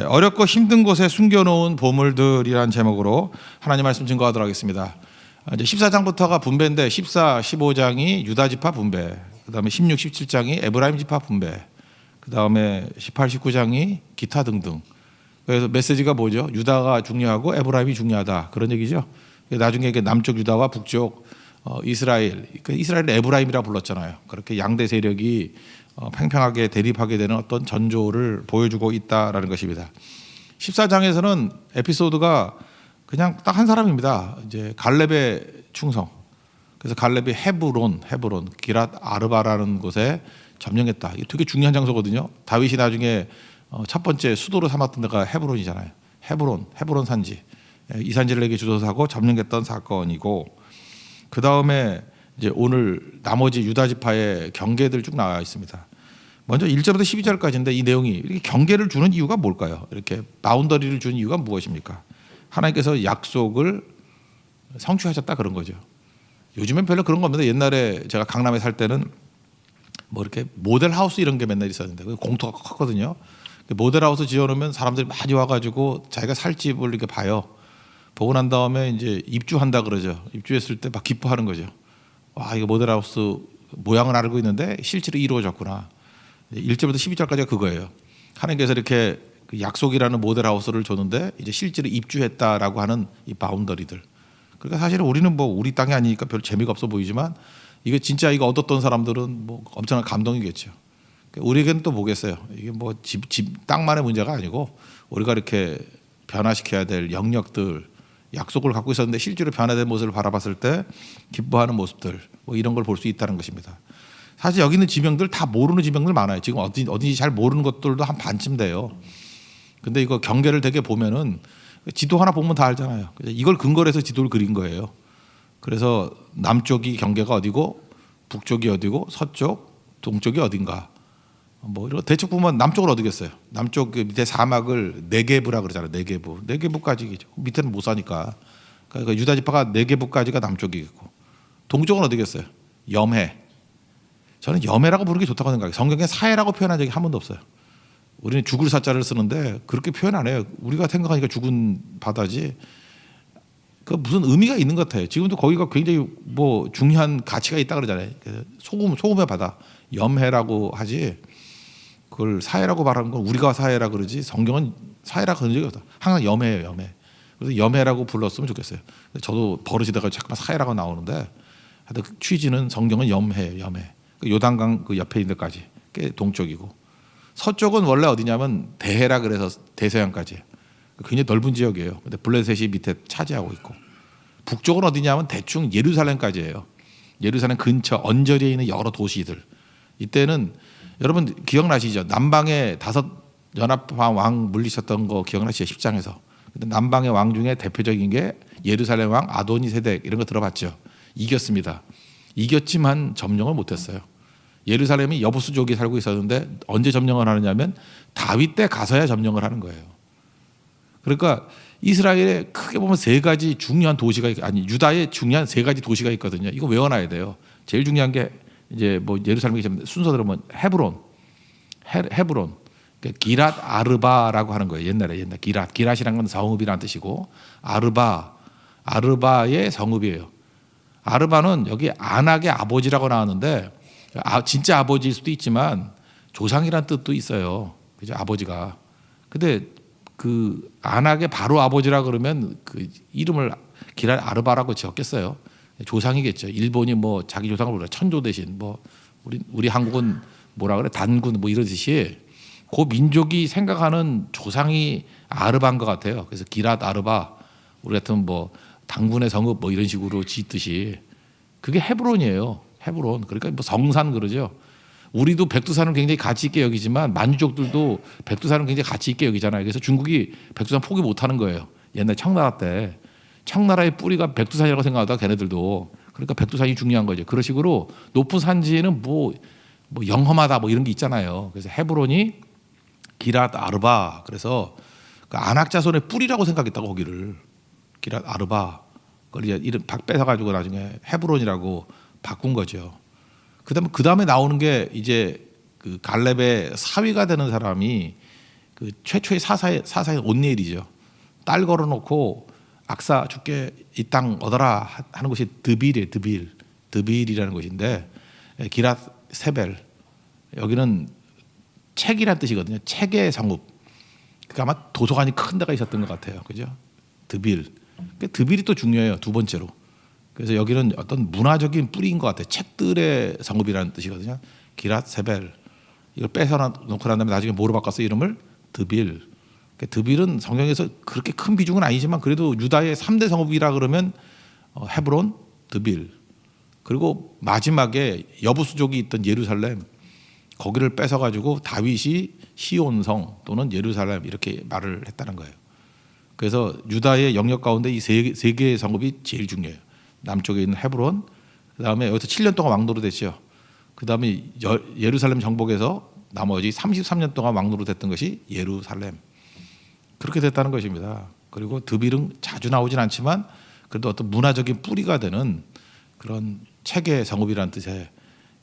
어렵고 힘든 곳에 숨겨놓은 보물들이란 제목으로 하나님 말씀 증거하도록 하겠습니다. 이제 14장부터가 분배인데 14, 15장이 유다 지파 분배, 그다음에 16, 17장이 에브라임 지파 분배, 그다음에 18, 19장이 기타 등등. 그래서 메시지가 뭐죠? 유다가 중요하고 에브라임이 중요하다, 그런 얘기죠. 나중에 이게 남쪽 유다와 북쪽 이스라엘, 이스라엘을 에브라임이라 불렀잖아요. 그렇게 양대 세력이 팽팽하게 대립하게 되는 어떤 전조를 보여주고 있다라는 것입니다. 14장에서는 에피소드가 그냥 딱 한 사람입니다. 이제 갈렙의 충성. 그래서 갈렙이 헤브론, 기랏 아르바라는 곳에 점령했다. 이게 되게 중요한 장소거든요. 다윗이 나중에 첫 번째 수도로 삼았던 데가 헤브론이잖아요. 헤브론 산지. 이 산지를 내게 주소하고 점령했던 사건이고, 그 다음에 이제 오늘 나머지 유다 지파의 경계들 쭉 나와 있습니다. 먼저 1절부터 12절까지인데 이 내용이 이렇게 경계를 주는 이유가 뭘까요? 이렇게 바운더리를 주는 이유가 무엇입니까? 하나님께서 약속을 성취하셨다, 그런 거죠. 요즘엔 별로 그런 거 없는데 옛날에 제가 강남에 살 때는 뭐 이렇게 모델하우스 이런 게 맨날 있었는데 공터가 컸거든요. 모델하우스 지어놓으면 사람들이 많이 와가지고 자기가 살 집을 이렇게 봐요. 보고 난 다음에 이제 입주한다 그러죠. 입주했을 때 막 기뻐하는 거죠. 와, 이거 모델하우스 모양을 알고 있는데 실제로 이루어졌구나. 1절부터 12절까지가 그거예요. 하나님께서 이렇게 그 약속이라는 모델하우스를 줬는데 이제 실제로 입주했다라고 하는 이 바운더리들. 그러니까 사실은 우리는 뭐 우리 땅이 아니니까 별 재미가 없어 보이지만 이게 진짜 이거 얻었던 사람들은 뭐 엄청난 감동이겠죠. 우리에게는 또 뭐겠어요. 이게 뭐 집 땅만의 문제가 아니고 우리가 이렇게 변화시켜야 될 영역들, 약속을 갖고 있었는데 실제로 변화된 모습을 바라봤을 때 기뻐하는 모습들, 뭐 이런 걸 볼 수 있다는 것입니다. 사실 여기 있는 지명들 다 모르는 지명들 많아요. 지금 어딘지 잘 모르는 것들도 한 반쯤 돼요. 근데 이거 경계를 되게 보면은 지도 하나 보면 다 알잖아요. 이걸 근거로 해서 지도를 그린 거예요. 그래서 남쪽이 경계가 어디고 북쪽이 어디고 서쪽, 동쪽이 어딘가. 뭐 이런 대충 보면 남쪽은 어디겠어요? 남쪽 그 밑에 사막을 네게브라 그러잖아요. 네게브까지 밑에는 못 사니까. 그러니까 유다 지파가 네게브까지가 남쪽이겠고, 동쪽은 어디겠어요? 염해. 저는 염해라고 부르는 게 좋다고 생각해요. 성경에 사해라고 표현한 적이 한 번도 없어요. 우리는 죽을 사자를 쓰는데 그렇게 표현 안 해요. 우리가 생각하니까 죽은 바다지. 그 무슨 의미가 있는 것 같아요. 지금도 거기가 굉장히 뭐 중요한 가치가 있다 그러잖아요. 소금의 바다, 염해라고 하지. 그걸 사해라고 말하는 건 우리가 사해라 그러지 성경은 사해라 그런 적이 없다. 항상 염해예요, 염해. 그래서 염해라고 불렀으면 좋겠어요. 저도 버릇이 돼가지고 자꾸만 사해라고 나오는데 하여튼 그 취지는 성경은 염해예요, 염해. 요단강 그 옆에 있는 데까지 꽤 동쪽이고, 서쪽은 원래 어디냐면 대해라 그래서 대서양까지 굉장히 넓은 지역이에요. 근데 블레셋이 밑에 차지하고 있고, 북쪽은 어디냐면 대충 예루살렘까지예요. 예루살렘 근처 언저리에 있는 여러 도시들. 이때는 여러분 기억나시죠? 남방에 5 연합한 왕 물리쳤던 거 기억나시죠? 10장에서. 근데 남방의 왕 중에 대표적인 게 예루살렘 왕 아도니세덱, 이런 거 들어봤죠? 이겼습니다. 이겼지만 점령을 못했어요. 예루살렘이 여부수족이 살고 있었는데 언제 점령을 하느냐면 다윗 때 가서야 점령을 하는 거예요. 그러니까 이스라엘에 크게 보면 3가지 중요한 도시가 유다에 중요한 3가지 도시가 있거든요. 이거 외워놔야 돼요. 제일 중요한 게 이제 뭐 예루살렘이 순서대로 면 헤브론, 그러니까 기랏 아르바라고 하는 거예요. 옛날에 기랏이란 건 성읍이라는 뜻이고, 아르바의 성읍이에요. 아르바는 여기 안악의 아버지라고 나왔는데 진짜 아버지일 수도 있지만 조상이란 뜻도 있어요. 그죠? 아버지가. 근데 그 안악의 바로 아버지라 그러면 그 이름을 기랏 아르바라고 지었겠어요. 조상이겠죠. 일본이 뭐 자기 조상을 불러 천조 대신, 뭐 우리 한국은 뭐라 그래, 단군 뭐 이러듯이 그 민족이 생각하는 조상이 아르바인 것 같아요. 그래서 기랏 아르바, 우리 같은 뭐 당군의 성읍 뭐 이런 식으로 짓듯이 그게 헤브론이에요. 헤브론. 그러니까 뭐 성산 그러죠. 우리도 백두산을 굉장히 가치 있게 여기지만 만주족들도 백두산을 굉장히 가치 있게 여기잖아요. 그래서 중국이 백두산 포기 못하는 거예요. 옛날 청나라 때. 청나라의 뿌리가 백두산이라고 생각하다가 걔네들도. 그러니까 백두산이 중요한 거죠. 그런 식으로 높은 산지에는 뭐 영험하다 뭐 이런 게 있잖아요. 그래서 헤브론이 기랏 아르바, 그래서 그 안악 자손의 뿌리라고 생각했다고 거기를. 기랏 아르바. 그걸 이제 이름 뺏어가지고 나중에 헤브론이라고 바꾼 거죠. 그 다음에 나오는 게 이제 그 갈렙의 사위가 되는 사람이 그 최초의 사사의 온니엘이죠. 딸 걸어놓고 악사 죽게 이 땅 얻어라 하는 것이 드빌이에요. 드빌이라는 것인데 기랏 세벨 여기는 책이란 뜻이거든요. 책의 성읍. 그러니까 아마 도서관이 큰 데가 있었던 것 같아요. 그죠? 드빌. 드빌이 또 중요해요. 두 번째로. 그래서 여기는 어떤 문화적인 뿌리인 것 같아요. 책들의 성읍이라는 뜻이거든요. 기랏 세벨. 이걸 뺏어놓고 난 다음에 나중에 뭐로 바꿨어요? 이름을 드빌. 드빌은 성경에서 그렇게 큰 비중은 아니지만 그래도 유다의 3대 성읍이라 그러면 헤브론, 드빌. 그리고 마지막에 여부수족이 있던 예루살렘 거기를 뺏어가지고 다윗이 시온성 또는 예루살렘 이렇게 말을 했다는 거예요. 그래서 유다의 영역 가운데 이 세 개의 성읍이 제일 중요해요. 남쪽에 있는 헤브론, 그다음에 여기서 7년 동안 왕노로 됐죠. 그다음에 예루살렘 정복에서 나머지 33년 동안 왕노로 됐던 것이 예루살렘. 그렇게 됐다는 것입니다. 그리고 드빌은 자주 나오진 않지만 그래도 어떤 문화적인 뿌리가 되는 그런 책의 성읍이라는 뜻의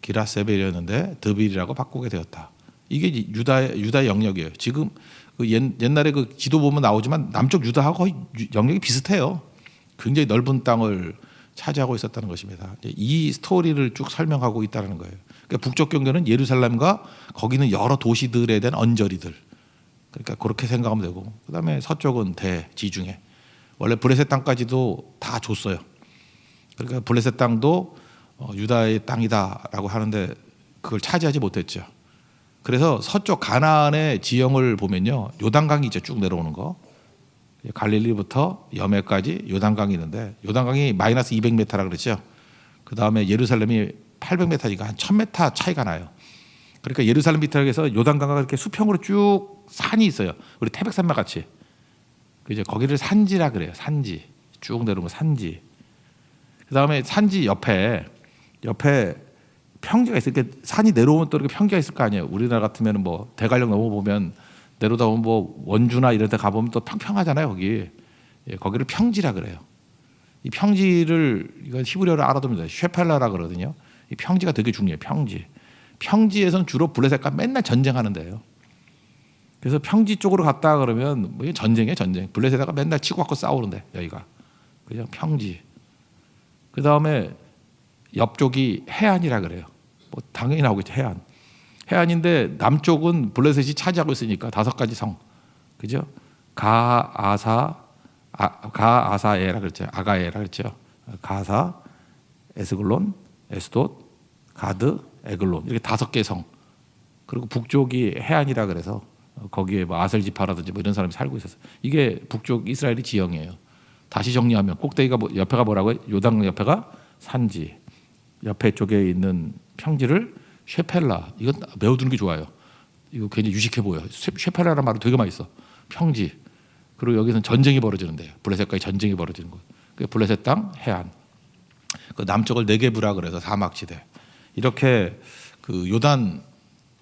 기랏세벨이었는데 드빌이라고 바꾸게 되었다. 이게 유다의 영역이에요. 지금 그 옛날에 그 지도 보면 나오지만 남쪽 유다하고 거의 영역이 비슷해요. 굉장히 넓은 땅을 차지하고 있었다는 것입니다. 이 스토리를 쭉 설명하고 있다는 거예요. 그러니까 북쪽 경계는 예루살렘과 거기는 여러 도시들에 대한 언저리들. 그러니까 그렇게 생각하면 되고, 그다음에 서쪽은 대지중해. 원래 블레셋 땅까지도 다 줬어요. 그러니까 블레셋 땅도 유다의 땅이다라고 하는데 그걸 차지하지 못했죠. 그래서 서쪽 가나안의 지형을 보면요, 요단강이 있죠. 쭉 내려오는 거. 갈릴리부터 여매까지 요단강이 있는데 요단강이 마이너스 200m라 그랬죠. 그 다음에 예루살렘이 800m니까 한 1000m 차이가 나요. 그러니까 예루살렘 비탈에서 요단강과 이렇게 수평으로 쭉 산이 있어요. 우리 태백산맥 같이. 그죠? 거기를 산지라 그래요. 산지. 쭉 내려오면 산지. 그 다음에 산지 옆에 평지가 있을 게 산이 내려오면 또 이렇게 평지가 있을 거 아니에요. 우리나라 같으면 뭐 대관령 넘어보면 내려다 보면 뭐 원주나 이런 데 가보면 또 평평하잖아요. 거기. 거기를 평지라 그래요. 이 평지를 이건 히브리어로 알아둡니다. 쉐펠라라 그러거든요. 이 평지가 되게 중요해요. 평지에서는 주로 블레셋과 맨날 전쟁하는 데예요. 그래서 평지 쪽으로 갔다 그러면 뭐 전쟁이에요. 전쟁. 블레셋과 맨날 치고받고 싸우는데 여기가. 그죠? 평지. 그 다음에 옆쪽이 해안이라 그래요. 뭐 당연히 나오겠죠. 해안인데 남쪽은 블레셋이 차지하고 있으니까 5가지 성, 그죠? 가아사에라 그랬죠. 아가에라 그랬죠. 가사, 에스글론, 에스돗, 가드, 에글론 이렇게 5개 성. 그리고 북쪽이 해안이라 그래서 거기에 뭐 아셀지파라든지 뭐 이런 사람이 살고 있었어요. 이게 북쪽 이스라엘의 지형이에요. 다시 정리하면 꼭대기가 옆에가 뭐라고요? 요단 옆에가 산지, 옆에 쪽에 있는 평지를 쉐펠라. 이건 외워두는 게 좋아요. 이거 굉장히 유식해 보여. 쉐펠라라는 말은 되게 많이 써. 평지. 그리고 여기서는 전쟁이 벌어지는데요. 블레셋과의 전쟁이 벌어지는 거. 블레셋 땅 해안. 그 남쪽을 네게브라 그래서 사막지대. 이렇게 그 요단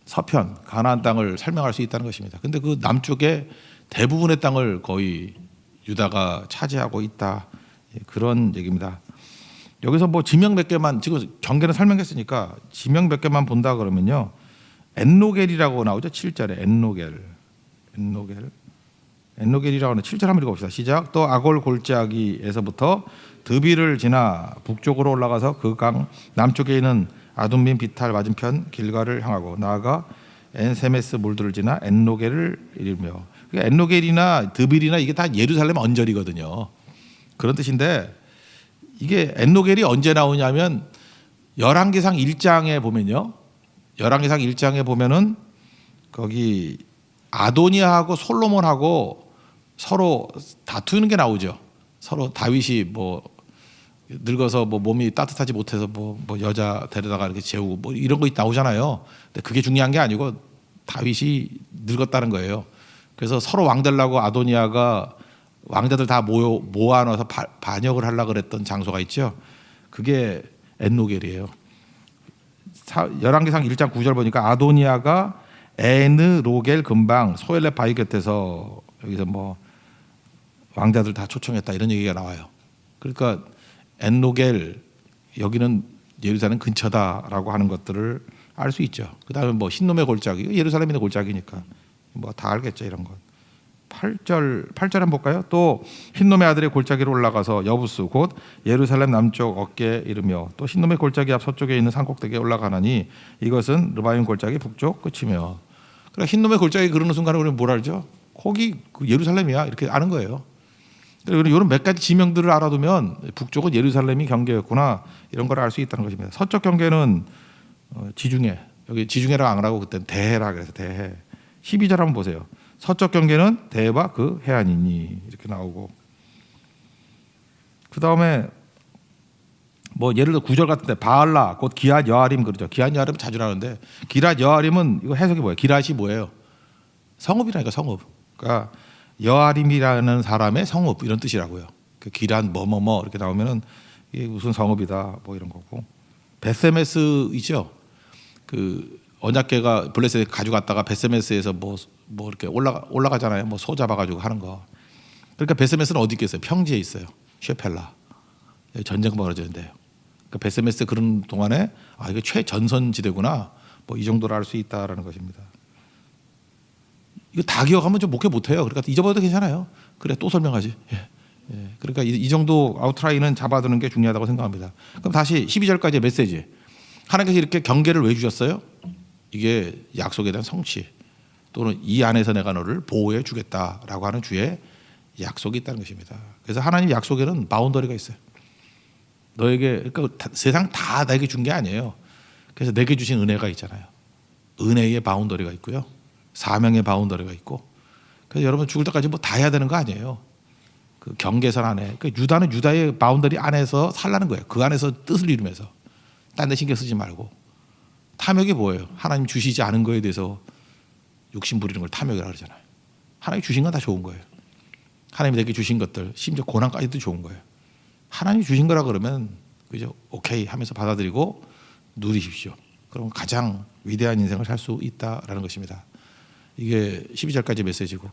서편 가나안 땅을 설명할 수 있다는 것입니다. 근데 그 남쪽에 대부분의 땅을 거의 유다가 차지하고 있다. 그런 얘기입니다. 여기서 뭐 지명 몇 개만 지금 경계는 설명했으니까 지명 몇 개만 본다 그러면요. 엔노겔이라고 나오죠. 7절에 엔노겔이라고 하는 7절 한번 읽어봅시다. 시작. 또 아골 골짜기에서부터 드빌을 지나 북쪽으로 올라가서 그 강 남쪽에 있는 아둠빈 비탈 맞은편 길가를 향하고 나아가 엔세메스 물들을 지나 엔노겔을 이르며, 그러니까 엔노겔이나 드빌이나 이게 다 예루살렘 언저리거든요. 그런 뜻인데 이게 엔노겔이 언제 나오냐면 열왕기상 1장에 보면요. 열왕기상 1장에 보면은 거기 아도니아하고 솔로몬하고 서로 다투는 게 나오죠. 서로 다윗이 뭐 늙어서 뭐 몸이 따뜻하지 못해서 뭐 여자 데려다가 이렇게 재우고 뭐 이런 거 나오잖아요. 근데 그게 중요한 게 아니고 다윗이 늙었다는 거예요. 그래서 서로 왕 되려고 아도니아가 왕자들 다 모아놔서 반역을 하려고 그랬던 장소가 있죠. 그게 엔노겔이에요. 열왕기상 1장 9절 보니까 아도니아가 에느로겔 근방 소엘렛 바위 곁에서 여기서 뭐 왕자들 다 초청했다 이런 얘기가 나와요. 그러니까 엔노겔 여기는 예루살렘 근처다라고 하는 것들을 알 수 있죠. 그다음에 뭐 흰놈의 골짜기 예루살렘의 골짜기니까 뭐 다 알겠죠 이런 건. 8절 한번 볼까요? 또 흰놈의 아들의 골짜기로 올라가서 여부스 곧 예루살렘 남쪽 어깨에 이르며 또 흰놈의 골짜기 앞 서쪽에 있는 산꼭대기에 올라가나니 이것은 르바임 골짜기 북쪽 끝이며. 그러니까 흰놈의 골짜기 그러는 순간에 우리는 뭘 알죠? 거기 예루살렘이야 이렇게 아는 거예요. 이런 몇 가지 지명들을 알아두면 북쪽은 예루살렘이 경계였구나 이런 걸 알 수 있다는 것입니다. 서쪽 경계는 지중해, 여기 지중해라고 안 하고 그때는 대해라 그래서 대해. 12절 한번 보세요. 서쪽 경계는 대해와 그 해안이니 이렇게 나오고, 그 다음에 뭐 예를 들어 9절 같은데 바알라 곧 기앗 여아림 그러죠. 기앗 여아림 자주 나오는데 기앗 여아림은 이거 해석이 뭐예요? 기앗이 뭐예요? 성읍이라니까 성읍. 그러니까 여아림이라는 사람의 성읍 이런 뜻이라고요. 그 기앗 뭐뭐뭐 이렇게 나오면은 이게 무슨 성읍이다 뭐 이런 거고. 베세메스 있죠. 그 언약궤가 블레셋에 가져갔다가 베세메스에서 뭐 이렇게 올라가잖아요. 뭐 소 잡아가지고 하는 거. 그러니까 베세메스는 어디 있겠어요? 평지에 있어요. 쉐펠라. 전쟁 벌어지는데요. 그러니까 베세메스 그런 동안에 아 이게 최전선 지대구나. 뭐 이 정도로 알 수 있다라는 것입니다. 이거 다 기억하면 좀 목회 못해요. 그러니까 잊어버려도 괜찮아요. 그래 또 설명하지. 예. 그러니까 이 정도 아웃라인은 잡아두는 게 중요하다고 생각합니다. 그럼 다시 12절까지의 메시지. 하나님께서 이렇게 경계를 왜 주셨어요? 이게 약속에 대한 성취 또는 이 안에서 내가 너를 보호해 주겠다라고 하는 주의 약속이 있다는 것입니다. 그래서 하나님 약속에는 바운더리가 있어요. 너에게 그러니까 세상 다 내게 준 게 아니에요. 그래서 내게 주신 은혜가 있잖아요. 은혜의 바운더리가 있고요. 사명의 바운더리가 있고. 그래서 여러분 죽을 때까지 뭐 다 해야 되는 거 아니에요. 그 경계선 안에. 그러니까 유다는 유다의 바운더리 안에서 살라는 거예요. 그 안에서 뜻을 이루면서. 딴 데 신경 쓰지 말고. 탐욕이 뭐예요? 하나님 주시지 않은 거에 대해서 욕심 부리는 걸 탐욕이라고 그러잖아요. 하나님 주신 건 다 좋은 거예요. 하나님이 내게 주신 것들 심지어 고난까지도 좋은 거예요. 하나님 주신 거라 그러면 그죠? 오케이 하면서 받아들이고 누리십시오. 그럼 가장 위대한 인생을 살 수 있다라는 것입니다. 이게 12절까지 메시지고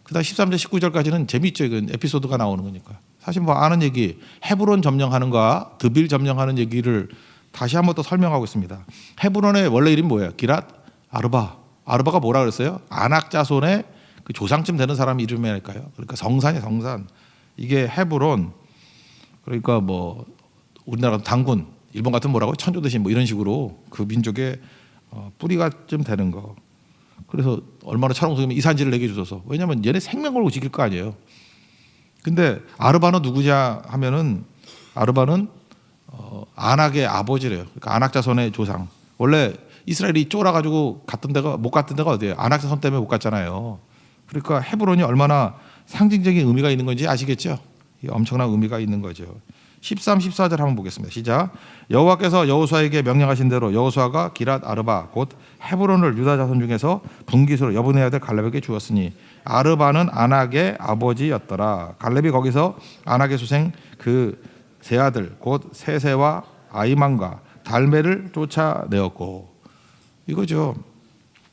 그다음 13절 19절까지는 재미있죠. 이건 에피소드가 나오는 거니까. 사실 뭐 아는 얘기 헤브론 점령하는 거와 드빌 점령하는 얘기를 다시 한번 또 설명하고 있습니다. 헤브론의 원래 이름이 뭐예요? 기랏 아르바. 아르바가 뭐라 그랬어요? 아낙 자손의 그 조상쯤 되는 사람 이름이랄까요? 그러니까 성산이 성산. 이게 헤브론. 그러니까 뭐 우리나라 당군, 일본 같은 뭐라고 천조 대신 뭐 이런 식으로 그 민족의 뿌리가 좀 되는 거. 그래서 얼마나 찬송이면 이 산지를 내게 주소서. 왜냐하면 얘네 생명 걸고 지킬 거 아니에요. 근데 아르바는 누구냐 하면은 아르바는 아낙의 아버지래요. 그러니까 아낙 자손의 조상. 원래 이스라엘이 쫄아가지고 못 갔던 데가 어디예요? 아낙 자손 때문에 못 갔잖아요. 그러니까 헤브론이 얼마나 상징적인 의미가 있는 건지 아시겠죠? 엄청난 의미가 있는 거죠. 13, 14절 한번 보겠습니다. 시작. 여호와께서 여호수아에게 명령하신 대로 여호수아가 기랏 아르바 곧 헤브론을 유다 자손 중에서 분깃으로 여분의 아들 갈렙에게 주었으니 아르바는 아낙의 아버지였더라. 갈렙이 거기서 아낙의 수생 그 세 아들 곧 세세와 아이만과 달메를 쫓아내었고 이거죠.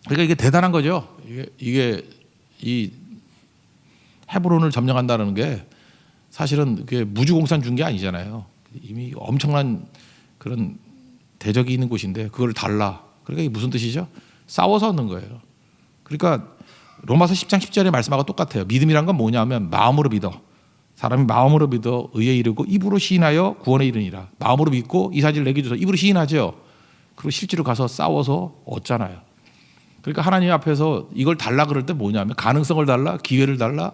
그러니까 이게 대단한 거죠. 이게 이 헤브론을 점령한다는 게 사실은 그게 무주공산 준 게 아니잖아요. 이미 엄청난 그런 대적이 있는 곳인데 그걸 달라. 그러니까 이게 무슨 뜻이죠? 싸워서 얻는 거예요. 그러니까 로마서 10장 10절의 말씀하고 똑같아요. 믿음이란 건 뭐냐면 마음으로 믿어. 사람이 마음으로 믿어 의에 이르고 입으로 시인하여 구원에 이르니라. 마음으로 믿고 이 사실을 내게 줘서 입으로 시인하죠. 그리고 실제로 가서 싸워서 얻잖아요. 그러니까 하나님 앞에서 이걸 달라 그럴 때 뭐냐면 가능성을 달라, 기회를 달라,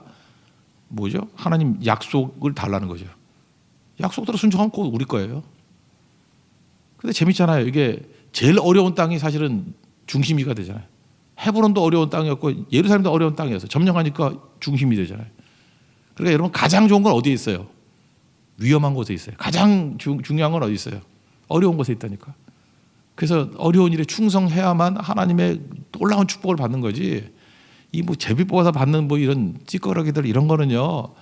뭐죠? 하나님 약속을 달라는 거죠. 약속대로 순종하면 꼭 우리 거예요. 근데 재밌잖아요. 이게 제일 어려운 땅이 사실은 중심이가 되잖아요. 헤브론도 어려운 땅이었고 예루살렘도 어려운 땅이었어요. 점령하니까 중심이 되잖아요. 그러니까 여러분 가장 좋은 건 어디에 있어요? 위험한 곳에 있어요. 가장 중요한 건 어디 있어요? 어려운 곳에 있다니까. 그래서 어려운 일에 충성해야만 하나님의 놀라운 축복을 받는 거지. 이 뭐 제비 뽑아서 받는 뭐 이런 찌꺼러기들 이런 거는요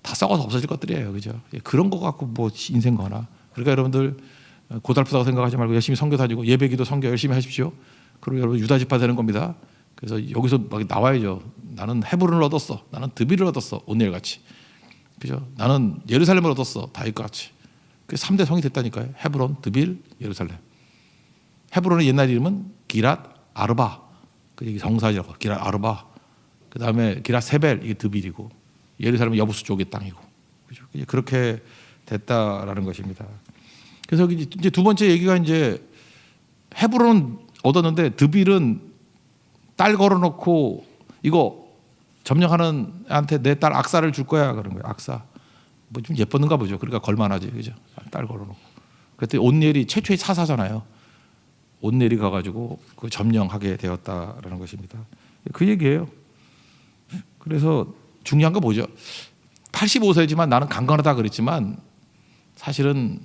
다 썩어서 없어질 것들이에요, 그죠? 그런 거 갖고 뭐 인생 거나. 그러니까 여러분들 고달프다고 생각하지 말고 열심히 선교 다니고 예배기도 선교 열심히 하십시오. 그리고 여러분 유다 지파 되는 겁니다. 그래서 여기서 막 나와야죠. 나는 헤브론을 얻었어. 나는 드빌을 얻었어. 오늘 같이. 그죠? 나는 예루살렘을 얻었어. 다윗과 같이. 그 3대 성이 됐다니까요. 헤브론, 드빌, 예루살렘. 헤브론의 옛날 이름은 기랏 아르바. 그 성산이라고. 기랏 아르바. 그 다음에 기라세벨 이게 드빌이고 예루살렘은 여부수 쪽의 땅이고 그죠? 그렇게 됐다라는 것입니다. 그래서 이제 두 번째 얘기가 이제 헤브론은 얻었는데 드빌은 딸 걸어놓고 이거 점령하는 애한테 내 딸 악사를 줄 거야 그런 거예요. 악사 뭐 좀 예뻤는가 보죠. 그러니까 걸만하지 그죠? 딸 걸어놓고. 그때 온니엘이 최초의 사사잖아요. 온니엘이 가가지고 그 점령하게 되었다라는 것입니다. 그 얘기예요. 그래서 중요한 거 뭐죠? 85세지만 나는 강건하다 그랬지만 사실은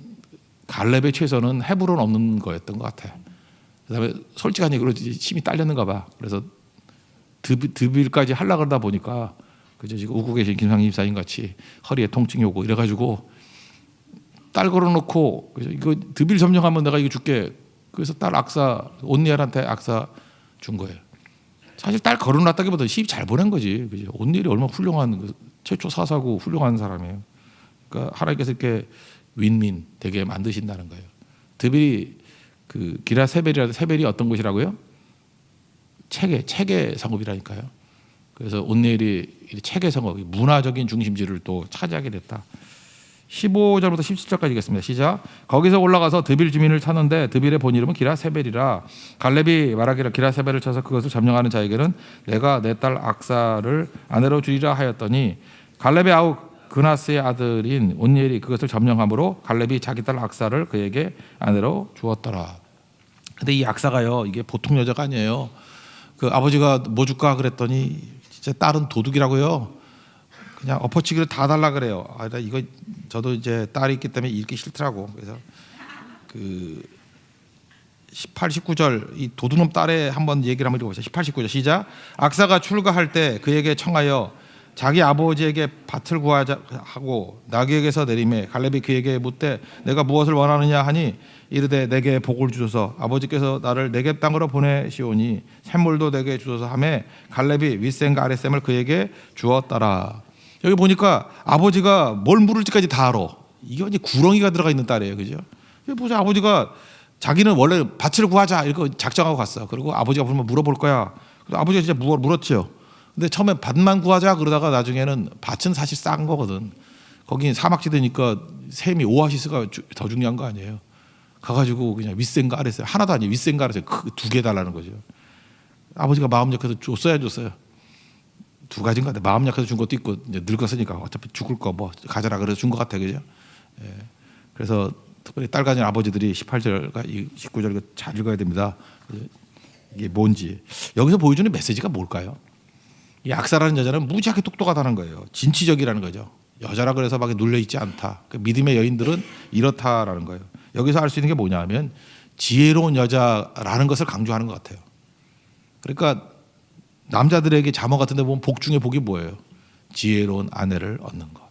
갈렙의 최선은 헤브론 없는 거였던 것 같아. 그다음에 솔직한 얘기로 힘이 딸렸는가 봐. 그래서 드빌까지 하려고 그러다 보니까 그저 지금 웃고 계신 김상희 집사님 같이 허리에 통증이 오고 이래가지고 딸 걸어놓고 이거 드빌 점령하면 내가 이거 줄게. 그래서 딸 악사 온니엘한테 악사 준 거예요. 사실 딸 걸어놨다기보다 시집 잘 보낸 거지. 그죠? 온니엘이 얼마나 훌륭한 최초 사사고 훌륭한 사람이에요. 그러니까 하나님께서 이렇게 윈윈 되게 만드신다는 거예요. 드빌이 그 기라세벨이라도 세벨이 어떤 곳이라고요? 체계 성읍이라니까요. 그래서 온니엘이 체계 성읍, 문화적인 중심지를 또 차지하게 됐다. 15절부터 17절까지 읽겠습니다. 시작. 거기서 올라가서 드빌 주민을 찾는데 드빌의 본 이름은 기라세벨이라 갈렙이 말하기를 기라세벨을 쳐서 그것을 점령하는 자에게는 내가 내 딸 악사를 아내로 주리라 하였더니 갈렙의 아우 그나스의 아들인 온니엘이 그것을 점령함으로 갈렙이 자기 딸 악사를 그에게 아내로 주었더라. 근데 이 악사가요 이게 보통 여자가 아니에요. 그 아버지가 뭐 줄까 그랬더니 진짜 딸은 도둑이라고요. 그냥 엎어치기를 다 달라 그래요. 아, 이거 저도 이제 딸이 있기 때문에 읽기 싫더라고. 그래서 그 18, 19절 이 도둑놈 딸에 한번 얘기를 한번 읽어보세요. 18, 19절 시작. 악사가 출가할 때 그에게 청하여 자기 아버지에게 밭을 구하자 하고 나귀에게서 내리매 갈렙이 그에게 묻되 내가 무엇을 원하느냐 하니 이르되 내게 복을 주소서 아버지께서 나를 내게 땅으로 보내시오니 샘물도 내게 주소서 하매 갈렙이 윗샘과 아랫샘을 그에게 주었더라. 여기 보니까 아버지가 뭘 물을지까지 다 알아. 이게 이제 구렁이가 들어가 있는 딸이에요, 그죠? 여기 보자 아버지가 자기는 원래 밭을 구하자 이거 작정하고 갔어. 그리고 아버지가 보면 물어볼 거야. 그래서 아버지가 진짜 물었죠. 근데 처음에 밭만 구하자 그러다가 나중에는 밭은 사실 싼 거거든. 거긴 사막지대니까 샘이 오아시스가 더 중요한 거 아니에요. 가가지고 그냥 윗샘과 아랫샘 하나도 아니에요. 윗샘과 아랫샘 두 개 달라는 거죠. 아버지가 마음 약해서 줬어요. 두 가지인가? 마음 약해서 준 것도 있고 이제 늙었으니까 어차피 죽을 거 뭐 가져라 그래서 준 것 같아, 그죠? 예. 그래서 특별히 딸 가진 아버지들이 18절과 19절 잘 읽어야 됩니다. 이게 뭔지 여기서 보여주는 메시지가 뭘까요? 이 악사라는 여자는 무지하게 똑똑하다는 거예요. 진취적이라는 거죠. 여자라 그래서 막 눌려 있지 않다. 그 믿음의 여인들은 이렇다라는 거예요. 여기서 알 수 있는 게 뭐냐면 지혜로운 여자라는 것을 강조하는 것 같아요. 그러니까 남자들에게 자모 같은 데 보면 복 중에 복이 뭐예요? 지혜로운 아내를 얻는 것.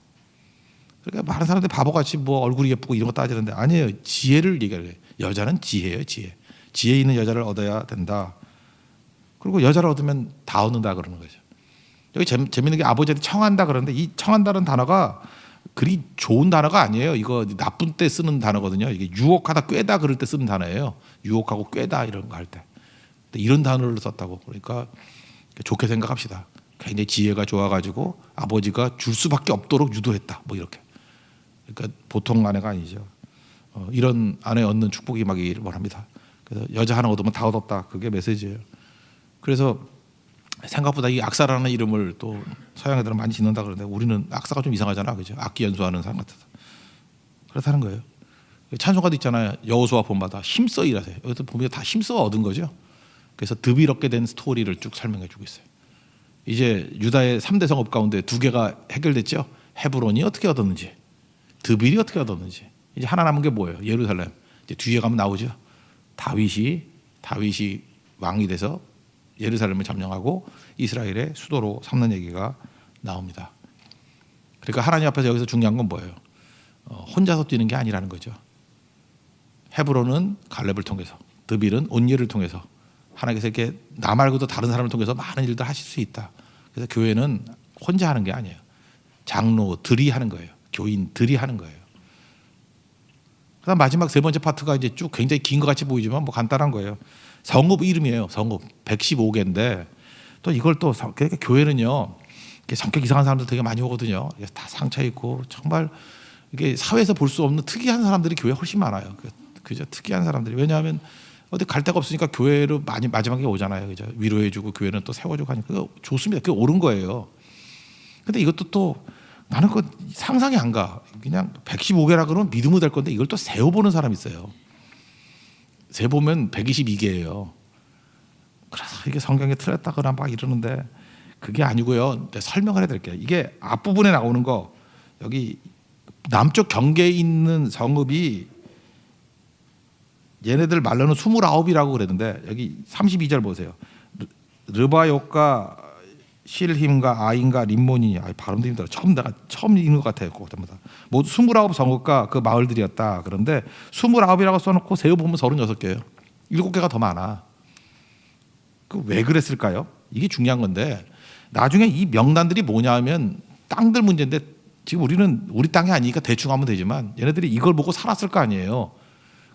그러니까 많은 사람들이 바보같이 뭐 얼굴이 예쁘고 이런 거 따지는데 아니에요. 지혜를 얘기해요. 여자는 지혜예요. 지혜 있는 여자를 얻어야 된다. 그리고 여자를 얻으면 다 얻는다 그러는 거죠. 여기 재밌는 게 아버지한테 청한다 그러는데 이 청한다는 단어가 그리 좋은 단어가 아니에요. 이거 나쁜 때 쓰는 단어거든요. 이게 유혹하다 꿰다 그럴 때 쓰는 단어예요. 유혹하고 꿰다 이런 거 할 때. 이런 단어를 썼다고. 그러니까 좋게 생각합시다. 굉장히 지혜가 좋아가지고 아버지가 줄 수밖에 없도록 유도했다. 뭐 이렇게. 그러니까 보통 아내가 아니죠. 이런 아내 얻는 축복이 임하기를 원합니다. 그래서 여자 하나 얻으면 다 얻었다. 그게 메시지예요. 그래서 생각보다 이 악사라는 이름을 또 서양 애들은 많이 짓는다 그러는데 우리는 악사가 좀 이상하잖아, 그죠? 악기 연주하는 사람 같아서 그렇다는 거예요. 찬송가도 있잖아요. 여호수아 본받아 힘써 일하세요. 여기서 보면 다 힘써 얻은 거죠. 그래서 득이 얻게 된 스토리를 쭉 설명해주고 있어요. 이제 유다의 3대 성읍 가운데 2개가 해결됐죠. 헤브론이 어떻게 얻었는지, 드빌이 어떻게 얻었는지. 이제 하나 남은 게 뭐예요? 예루살렘. 이제 뒤에 가면 나오죠. 다윗이 왕이 돼서 예루살렘을 점령하고 이스라엘의 수도로 삼는 얘기가 나옵니다. 그러니까 하나님 앞에서 여기서 중요한 건 뭐예요? 혼자서 뛰는 게 아니라는 거죠. 헤브론은 갈렙을 통해서, 드빌은 온니엘을 통해서 하나님께서 이렇게 나 말고도 다른 사람을 통해서 많은 일들 하실 수 있다. 그래서 교회는 혼자 하는 게 아니에요. 장로들이 하는 거예요. 교인들이 하는 거예요. 그다음 마지막 세 번째 파트가 이제 쭉 굉장히 긴 것 같이 보이지만 뭐 간단한 거예요. 성읍 이름이에요. 성읍 115개인데 또 이걸 또 그러니까 교회는요 성격 이상한 사람들 되게 많이 오거든요. 다 상처 있고 정말 이게 사회에서 볼 수 없는 특이한 사람들이 교회에 훨씬 많아요. 그죠? 특이한 사람들이. 왜냐하면 어디 갈 데가 없으니까 교회로 많이 마지막에 오잖아요. 그죠? 위로해주고 교회는 또 세워주고 하니까 그거 좋습니다. 그게 옳은 거예요. 근데 이것도 또 나는 그 상상이 안 가. 그냥 115개라 그러면 믿으면 될 건데 이걸 또 세어보는 사람이 있어요. 세보면 122개예요. 그래서 이게 성경에 틀렸다거나 막 이러는데 그게 아니고요. 설명을 해드릴게요. 이게 앞부분에 나오는 거 여기 남쪽 경계에 있는 성읍이 얘네들 말로는 29이라고 그랬는데 여기 32절 보세요. 르바요과 실힘과 아인과 림몬이 발음도 힘들어. 내가 처음 읽는 것 같아요. 그때마다 모두 29 성읍과 그 마을들이었다. 그런데 29이라고 써놓고 세어보면 36개예요. 7개가 더 많아. 왜 그랬을까요? 이게 중요한 건데 나중에 이 명단들이 뭐냐 하면 땅들 문제인데 지금 우리는 우리 땅이 아니니까 대충 하면 되지만 얘네들이 이걸 보고 살았을 거 아니에요.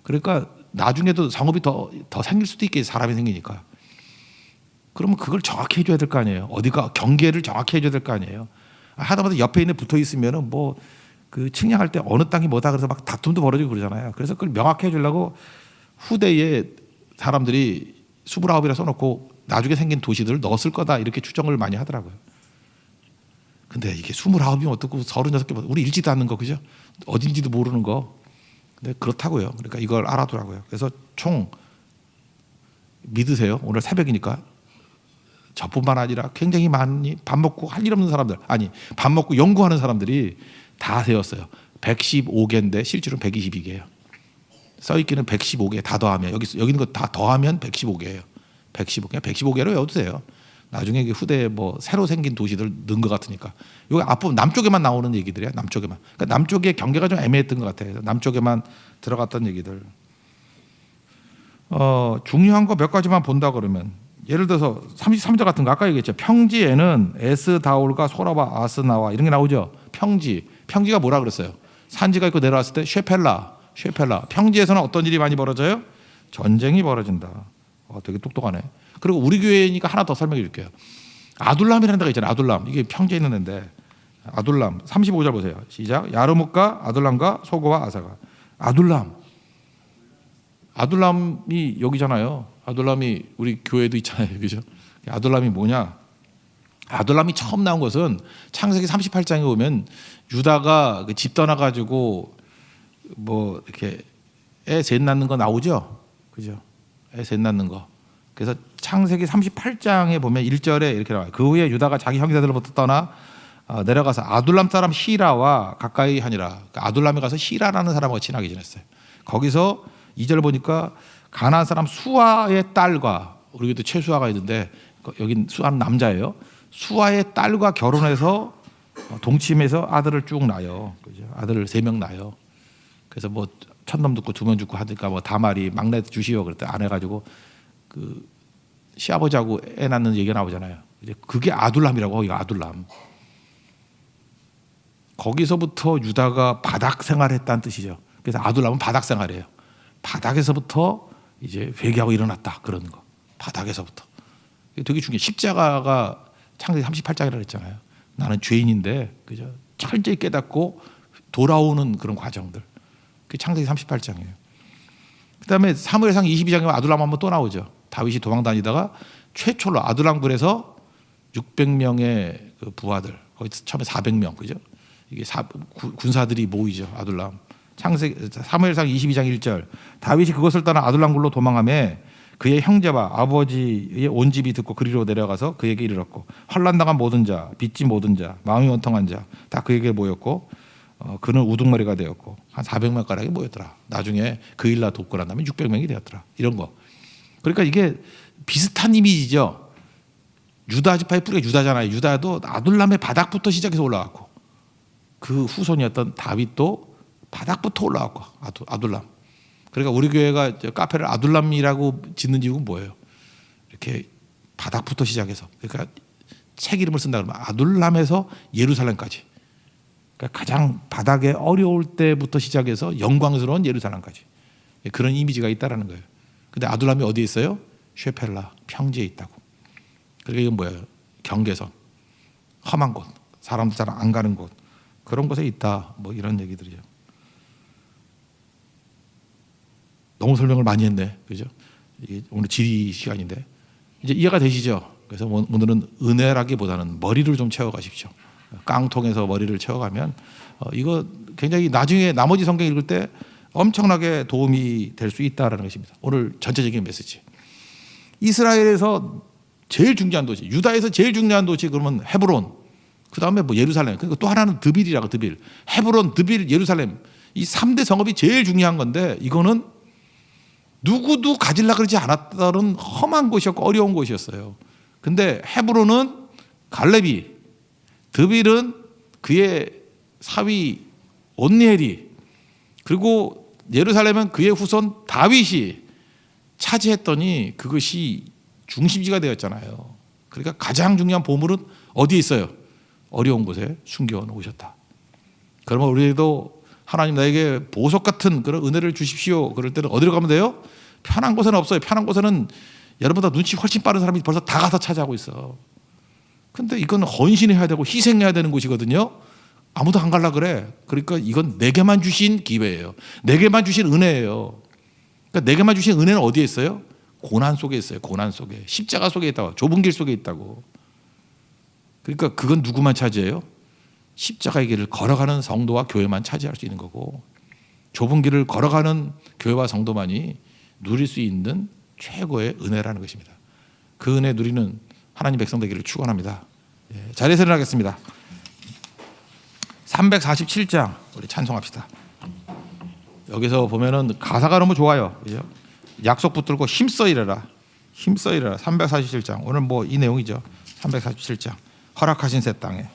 그러니까 나중에도 성읍이 더 생길 수도 있겠지. 사람이 생기니까. 그러면 그걸 정확히 해줘야 될 거 아니에요. 어디가 경계를 정확히 해줘야 될 거 아니에요. 하다못해 옆에 있는 붙어 있으면은 뭐 그 측량할 때 어느 땅이 뭐다 그래서 막 다툼도 벌어지고 그러잖아요. 그래서 그걸 명확히 해주려고 후대에 사람들이 29이라 써놓고 나중에 생긴 도시들을 넣었을 거다 이렇게 추정을 많이 하더라고요. 근데 이게 29이면 어떻고 36개 우리 읽지도 않는 거 그죠? 어딘지도 모르는 거. 근데 그렇다고요. 그러니까 이걸 알아두라고요. 그래서 총 믿으세요. 오늘 새벽이니까 저뿐만 아니라 굉장히 많이 밥 먹고 할 일 없는 사람들 아니 밥 먹고 연구하는 사람들이 다 세웠어요. 115개인데 실제로는 122개예요. 써있기는 115개 다 더하면 여기 있는 거 다 더하면 115개예요. 115개로 외워도 돼요. 나중에 후대에 뭐 새로 생긴 도시들 넣은 것 같으니까. 여기 앞부분 남쪽에만 나오는 얘기들이야. 남쪽에만. 그러니까 남쪽의 경계가 좀 애매했던 것 같아요. 남쪽에만 들어갔던 얘기들. 중요한 거 몇 가지만 본다 그러면 예를 들어서 33절 같은 거 아까 얘기했죠. 평지에는 에스다올과 소라바 아스나와 이런 게 나오죠. 평지가 뭐라 그랬어요? 산지가 있고 내려왔을 때 쉐펠라. 평지에서는 어떤 일이 많이 벌어져요? 전쟁이 벌어진다. 되게 똑똑하네. 그리고 우리 교회니까 하나 더 설명해 줄게요. 아둘람이라는 데가 있잖아요. 아둘람. 이게 평지에 있는 데인데 아둘람 35절 보세요. 시작. 야르묵과 아둘람과 소고와 아사가. 아둘람이 여기잖아요. 아둘람이 우리 교회도 있잖아요. 그죠? 아둘람이 뭐냐? 아둘람이 처음 나온 것은 창세기 38장에 보면 유다가 집 떠나가지고 뭐 이렇게 애 셋 낳는 거 나오죠. 그죠? 애 셋 낳는 거. 그래서 창세기 38장에 보면 1절에 이렇게 나와요. 그 후에 유다가 자기 형제들로부터 떠나 내려가서 아둘람 사람 히라와 가까이 하니라. 그러니까 아둘람에 가서 히라라는 사람하고 친하게 지냈어요. 거기서 2절 보니까 가나안 사람 수아의 딸과 우리도 최수아가 있는데 여긴 수아는 남자예요. 수아의 딸과 결혼해서 동침해서 아들을 쭉 낳아요. 그죠? 아들을 3명 낳아요. 그래서 뭐 첫놈 듣고 2명 죽고 하니까 뭐 다말이 막내 주시오 그랬더니 안 해가지고 그 시아버지하고 애 낳는 얘기가 나오잖아요. 이제 그게 아둘람이라고. 이거 아둘람. 거기서부터 유다가 바닥 생활했다는 뜻이죠. 그래서 아둘람은 바닥 생활이에요. 바닥에서부터 이제 회개하고 일어났다 그런 거. 바닥에서부터. 이게 되게 중요해. 십자가가 창세기 38장이라고 했잖아요. 나는 죄인인데 그죠? 철저히 깨닫고 돌아오는 그런 과정들. 그게 창세기 38장이에요. 그다음에 사무엘상 22장에 아둘람 한번 또 나오죠. 다윗이 도망 다니다가 최초로 아둘람 굴에서 600명의 그 부하들, 거기 처음에 400명, 그죠? 이게 군사들이 모이죠. 아둘람. 사무엘상 22장 1절. 다윗이 그것을 떠나 아둘람 굴로 도망하며 그의 형제와 아버지의 온 집이 듣고 그리로 내려가서 그에게 이르렀고 환난당한 모든 자, 빚진 모든 자, 마음이 원통한 자 다 그에게 모였고 그는 우두머리가 되었고 한 400명 가량이 모였더라. 나중에 그 일나 돕고 난 다음에 600명이 되었더라. 이런 거. 그러니까 이게 비슷한 이미지죠. 유다 지파의 뿌리가 유다잖아요. 유다도 아둘람의 바닥부터 시작해서 올라갔고 그 후손이었던 다윗도 바닥부터 올라갔고 아둘람. 그러니까 우리 교회가 카페를 아둘람이라고 짓는 이유는 뭐예요? 이렇게 바닥부터 시작해서 그러니까 책 이름을 쓴다 그러면 아둘람에서 예루살렘까지. 그러니까 가장 바닥에 어려울 때부터 시작해서 영광스러운 예루살렘까지 그런 이미지가 있다라는 거예요. 근데 아둘람이 어디에 있어요? 쉐펠라 평지에 있다고. 그러니까 이건 뭐예요? 경계선, 험한 곳, 사람도 잘 안 가는 곳, 그런 곳에 있다. 뭐 이런 얘기들이죠. 너무 설명을 많이 했네, 그죠? 이게 오늘 지리 시간인데 이제 이해가 되시죠? 그래서 오늘은 은혜라기보다는 머리를 좀 채워가십시오. 깡통에서 머리를 채워가면 이거 굉장히 나중에 나머지 성경 읽을 때 엄청나게 도움이 될 수 있다라는 것입니다. 오늘 전체적인 메시지. 이스라엘에서 제일 중요한 도시, 유다에서 제일 중요한 도시 그러면 헤브론, 그 다음에 뭐 예루살렘, 그리고 또 하나는 드빌이라고. 드빌, 헤브론, 드빌, 예루살렘, 이 3대 성읍이 제일 중요한 건데 이거는 누구도 가지려고 그러지 않았던 험한 곳이었고 어려운 곳이었어요. 근데 헤브론은 갈렙이, 드빌은 그의 사위 온니엘이, 그리고 예루살렘은 그의 후손 다윗이 차지했더니 그것이 중심지가 되었잖아요. 그러니까 가장 중요한 보물은 어디에 있어요? 어려운 곳에 숨겨 놓으셨다. 그러면 우리도 하나님 나에게 보석 같은 그런 은혜를 주십시오. 그럴 때는 어디로 가면 돼요? 편한 곳에는 없어요. 편한 곳에는 여러분보다 눈치 훨씬 빠른 사람이 벌써 다 가서 차지하고 있어. 근데 이건 헌신해야 되고 희생해야 되는 곳이거든요. 아무도 안 갈라 그래. 그러니까 이건 내게만 주신 기회예요. 내게만 주신 은혜예요. 그러니까 내게만 주신 은혜는 어디에 있어요? 고난 속에 있어요. 고난 속에. 십자가 속에 있다고. 좁은 길 속에 있다고. 그러니까 그건 누구만 차지해요? 십자가의 길을 걸어가는 성도와 교회만 차지할 수 있는 거고, 좁은 길을 걸어가는 교회와 성도만이 누릴 수 있는 최고의 은혜라는 것입니다. 그 은혜 누리는 하나님 백성 되기를 축원합니다. 자리에서 일어나겠습니다. 347장 우리 찬송합시다. 여기서 보면은 가사가 너무 좋아요. 그죠? 약속 붙들고 힘써 일해라. 힘써 일해라. 347장. 오늘 뭐 이 내용이죠. 347장. 허락하신 새 땅에.